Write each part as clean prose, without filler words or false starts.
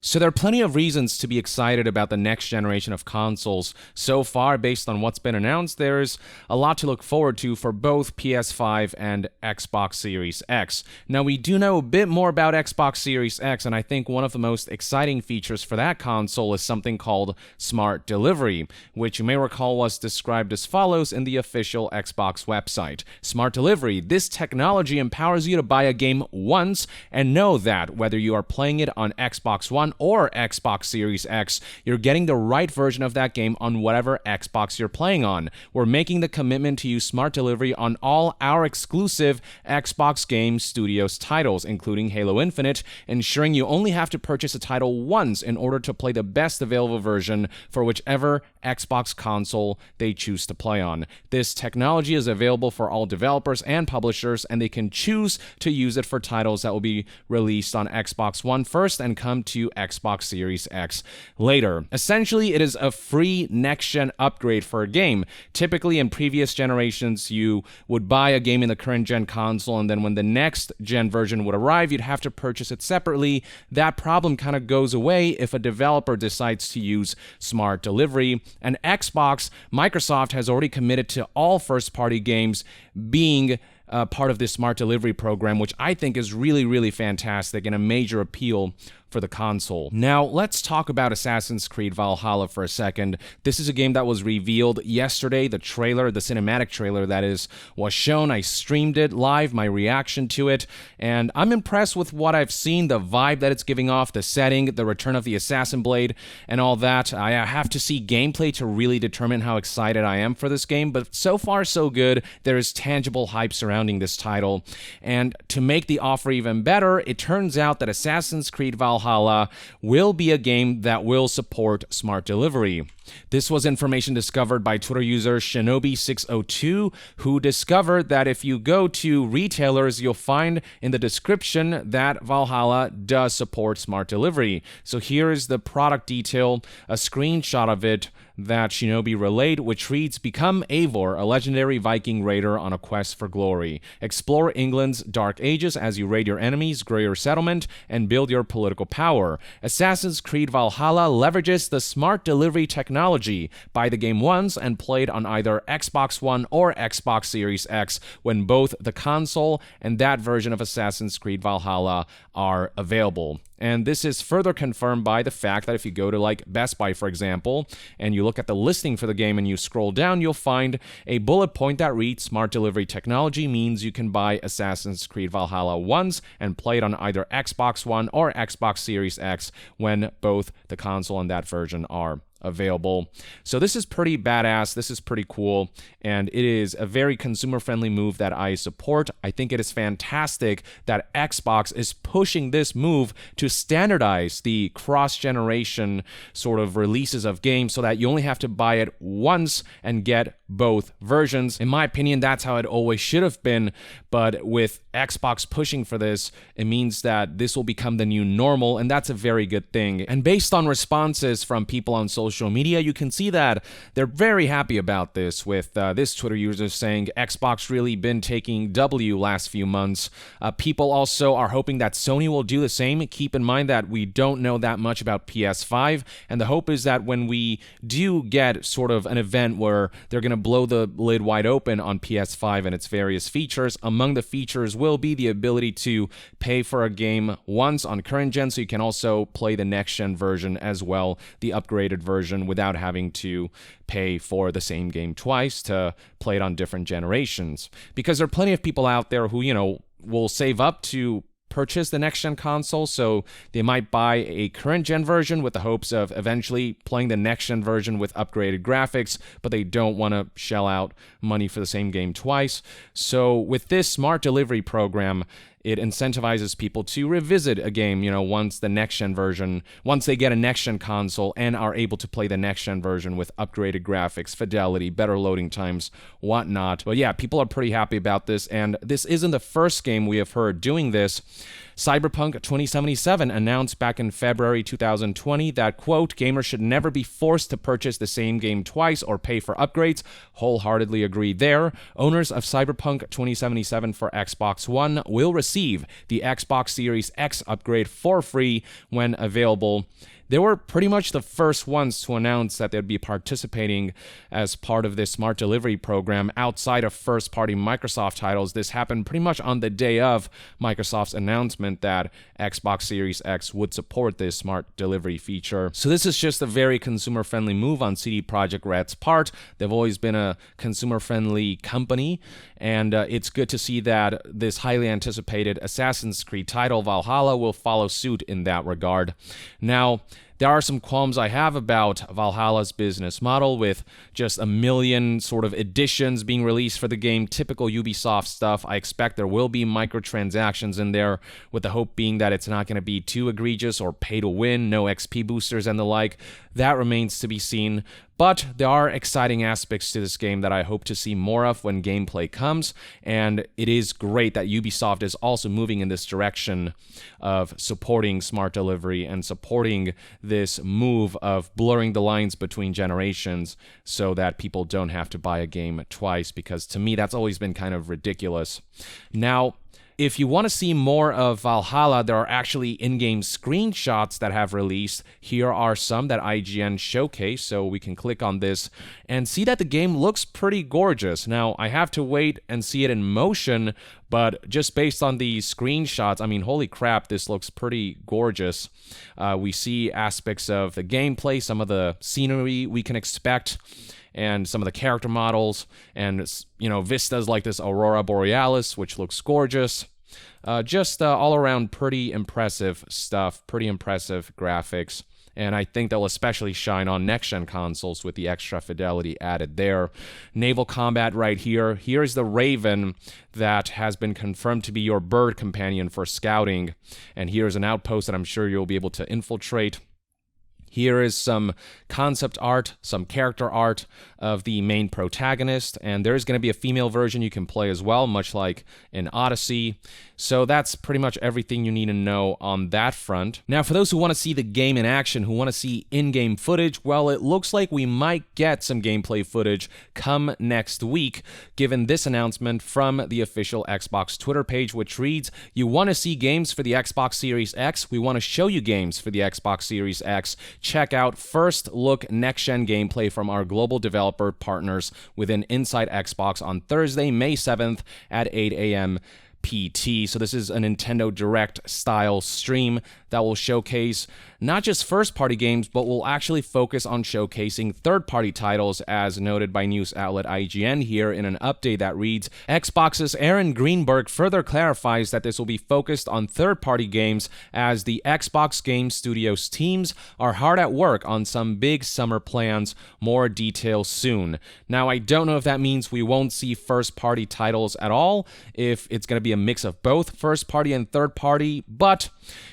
So there are plenty of reasons to be excited about the next generation of consoles. So far, based on what's been announced, there's a lot to look forward to for both PS5 and Xbox Series X. Now, we do know a bit more about Xbox Series X, and I think one of the most exciting features for that console is something called Smart Delivery, which you may recall was described as follows in the official Xbox website. Smart Delivery: this technology empowers you to buy a game once and know that whether you are playing it on Xbox One or Xbox Series X, you're getting the right version of that game on whatever Xbox you're playing on. We're making the commitment to use Smart Delivery on all our exclusive Xbox Game Studios titles, including Halo Infinite, ensuring you only have to purchase a title once in order to play the best available version for whichever Xbox console they choose to play on. This technology is available for all developers and publishers, and they can choose to use it for titles that will be released on Xbox One first and come to Xbox Series X later. Essentially, it is a free next-gen upgrade for a game. Typically, in previous generations, you would buy a game in the current-gen console, and then when the next-gen version would arrive, you'd have to purchase it separately. That problem kind of goes away if a developer decides to use Smart Delivery. And Microsoft has already committed to all first-party games being part of this Smart Delivery program, which I think is really, really fantastic and a major appeal for the console. Now, let's talk about Assassin's Creed Valhalla for a second. This is a game that was revealed yesterday. The trailer, the cinematic trailer that is, was shown. I streamed it live, my reaction to it, and I'm impressed with what I've seen, the vibe that it's giving off, the setting, the return of the Assassin Blade, and all that. I have to see gameplay to really determine how excited I am for this game, but so far so good. There is tangible hype surrounding this title, and to make the offer even better, it turns out that Assassin's Creed Valhalla will be a game that will support Smart Delivery. This was information discovered by Twitter user Shinobi602, who discovered that if you go to retailers, you'll find in the description that Valhalla does support Smart Delivery. So here is the product detail, a screenshot of it that Shinobi relayed, which reads, "Become Eivor, a legendary Viking raider on a quest for glory. Explore England's dark ages as you raid your enemies, grow your settlement, and build your political power. Assassin's Creed Valhalla leverages the Smart Delivery technology. Buy the game once and play it on either Xbox One or Xbox Series X when both the console and that version of Assassin's Creed Valhalla are available." And this is further confirmed by the fact that if you go to like Best Buy, for example, and you look at the listing for the game and you scroll down, you'll find a bullet point that reads, "Smart Delivery technology means you can buy Assassin's Creed Valhalla once and play it on either Xbox One or Xbox Series X when both the console and that version are available." So this is pretty badass, this is pretty cool, and it is a very consumer-friendly move that I support. I think it is fantastic that Xbox is pushing this move to standardize the cross-generation sort of releases of games so that you only have to buy it once and get both versions. In my opinion, that's how it always should have been, but with Xbox pushing for this, it means that this will become the new normal, and that's a very good thing. And based on responses from people on social media, you can see that they're very happy about this, with this Twitter user saying, "Xbox really been taking W last few months." People also are hoping that Sony will do the same. Keep in mind that we don't know that much about PS5, and the hope is that when we do get sort of an event where they're going to blow the lid wide open on PS5 and its various features, among the features will be the ability to pay for a game once on current gen, so you can also play the next gen version as well, the upgraded version, without having to pay for the same game twice to play it on different generations. Because there are plenty of people out there who, will save up to purchase the next-gen console, so they might buy a current-gen version with the hopes of eventually playing the next-gen version with upgraded graphics, but they don't want to shell out money for the same game twice. So with this Smart Delivery program, it incentivizes people to revisit a game, once the next-gen version, once they get a next-gen console and are able to play the next-gen version with upgraded graphics, fidelity, better loading times, whatnot. But yeah, people are pretty happy about this, and this isn't the first game we have heard doing this. Cyberpunk 2077 announced back in February 2020 that, quote, gamers should never be forced to purchase the same game twice or pay for upgrades. Wholeheartedly agree there. Owners of Cyberpunk 2077 for Xbox One will receive the Xbox Series X upgrade for free when available. They were pretty much the first ones to announce that they'd be participating as part of this smart delivery program outside of first-party Microsoft titles. This happened pretty much on the day of Microsoft's announcement that Xbox Series X would support this smart delivery feature. So this is just a very consumer-friendly move on CD Projekt Red's part. They've always been a consumer-friendly company, and it's good to see that this highly anticipated Assassin's Creed title, Valhalla, will follow suit in that regard. Now, there are some qualms I have about Valhalla's business model, with just a million sort of editions being released for the game, typical Ubisoft stuff. I expect there will be microtransactions in there, with the hope being that it's not going to be too egregious or pay to win, no XP boosters and the like. That remains to be seen. But there are exciting aspects to this game that I hope to see more of when gameplay comes, and it is great that Ubisoft is also moving in this direction of supporting smart delivery and supporting this move of blurring the lines between generations so that people don't have to buy a game twice, because to me that's always been kind of ridiculous. Now, if you want to see more of Valhalla, there are actually in-game screenshots that have released. Here are some that IGN showcase, so we can click on this and see that the game looks pretty gorgeous. Now, I have to wait and see it in motion, but just based on these screenshots, I mean, holy crap, this looks pretty gorgeous. We see aspects of the gameplay, some of the scenery we can expect, and some of the character models, and, you know, vistas like this Aurora Borealis, which looks gorgeous. Just all around pretty impressive stuff, pretty impressive graphics, and I think they'll especially shine on next-gen consoles with the extra fidelity added there. Naval combat right here. Here is the Raven that has been confirmed to be your bird companion for scouting, and here's an outpost that I'm sure you'll be able to infiltrate. Here is some concept art, some character art of the main protagonist, and there's going to be a female version you can play as well, much like in Odyssey. So that's pretty much everything you need to know on that front. Now, for those who want to see the game in action, who want to see in-game footage, well, it looks like we might get some gameplay footage come next week, given this announcement from the official Xbox Twitter page, which reads, "You want to see games for the Xbox Series X? We want to show you games for the Xbox Series X. Check out first look next-gen gameplay from our global developer partners within Inside Xbox on Thursday, May 7th at 8 a.m. PT. So this is a Nintendo Direct style stream that will showcase not just first-party games, but will actually focus on showcasing third-party titles, as noted by news outlet IGN here in an update that reads, Xbox's Aaron Greenberg further clarifies that this will be focused on third-party games, as the Xbox Game Studios teams are hard at work on some big summer plans. More details soon. Now, I don't know if that means we won't see first-party titles at all, if it's going to be a mix of both first-party and third-party, but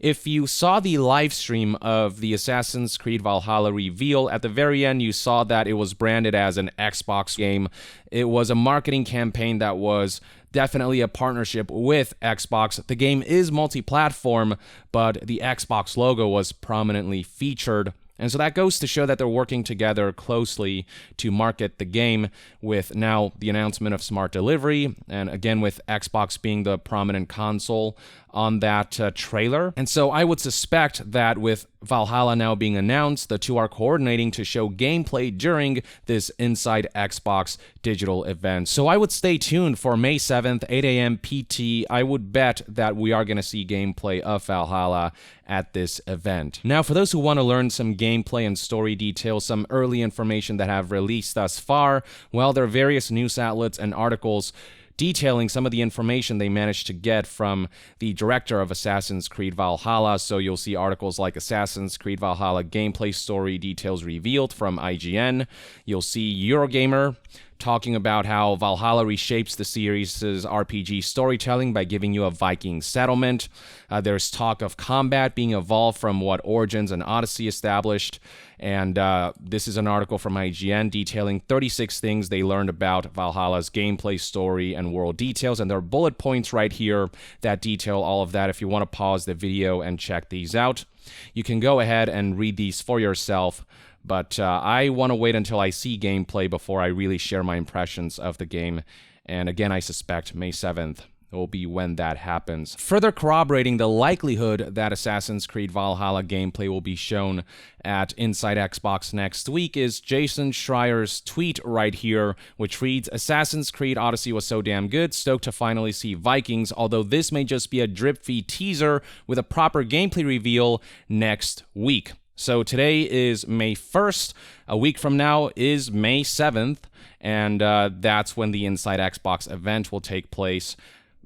if you saw the live stream of the Assassin's Creed Valhalla reveal, at the very end you saw that it was branded as an Xbox game. It was a marketing campaign that was definitely a partnership with Xbox. The game is multi-platform, but the Xbox logo was prominently featured. And so that goes to show that they're working together closely to market the game, with now the announcement of smart delivery, and again with Xbox being the prominent console on that trailer. And so I would suspect that with Valhalla now being announced, the two are coordinating to show gameplay during this Inside Xbox digital event. So I would stay tuned for May 7th, 8 a.m. PT. I would bet that we are going to see gameplay of Valhalla at this event. Now, for those who want to learn some gameplay and story details, some early information that have released thus far, well, there are various news outlets and articles detailing some of the information they managed to get from the director of Assassin's Creed Valhalla. So you'll see articles like Assassin's Creed Valhalla gameplay story details revealed from IGN. You'll see Eurogamer talking about how Valhalla reshapes the series' RPG storytelling by giving you a Viking settlement. There's talk of combat being evolved from what Origins and Odyssey established. And this is an article from IGN detailing 36 things they learned about Valhalla's gameplay, story, and world details. And there are bullet points right here that detail all of that if you want to pause the video and check these out. You can go ahead and read these for yourself. But I want to wait until I see gameplay before I really share my impressions of the game. And again, I suspect May 7th will be when that happens. Further corroborating the likelihood that Assassin's Creed Valhalla gameplay will be shown at Inside Xbox next week is Jason Schreier's tweet right here, which reads, "Assassin's Creed Odyssey was so damn good, stoked to finally see Vikings, although this may just be a drip-feed teaser with a proper gameplay reveal next week." So today is May 1st. A week from now is May 7th, and that's when the Inside Xbox event will take place.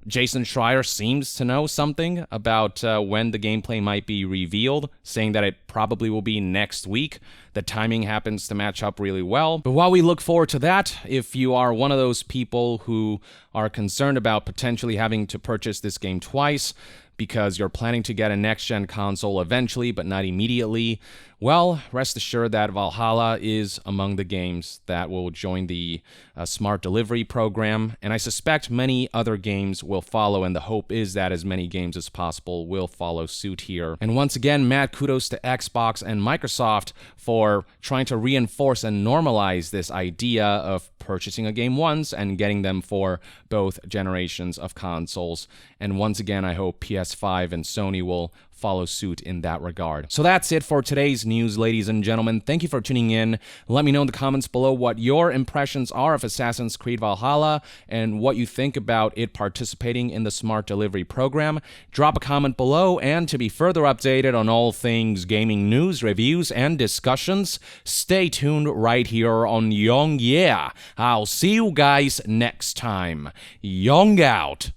Jason Schreier seems to know something about when the gameplay might be revealed, saying that it probably will be next week. The timing happens to match up really well. But while we look forward to that, if you are one of those people who are concerned about potentially having to purchase this game twice, because you're planning to get a next-gen console eventually, but not immediately, well, rest assured that Valhalla is among the games that will join the Smart Delivery program, and I suspect many other games will follow, and the hope is that as many games as possible will follow suit here. And once again, mad kudos to Xbox and Microsoft for trying to reinforce and normalize this idea of purchasing a game once and getting them for both generations of consoles. And once again, I hope PS5 and Sony will follow suit in that regard. So that's it for today's news, ladies and gentlemen. Thank you for tuning in. Let me know in the comments below what your impressions are of Assassin's Creed Valhalla and what you think about it participating in the Smart Delivery program. Drop a comment below, and to be further updated on all things gaming news, reviews, and discussions, stay tuned right here on Young Yeah. I'll see you guys next time. Young out.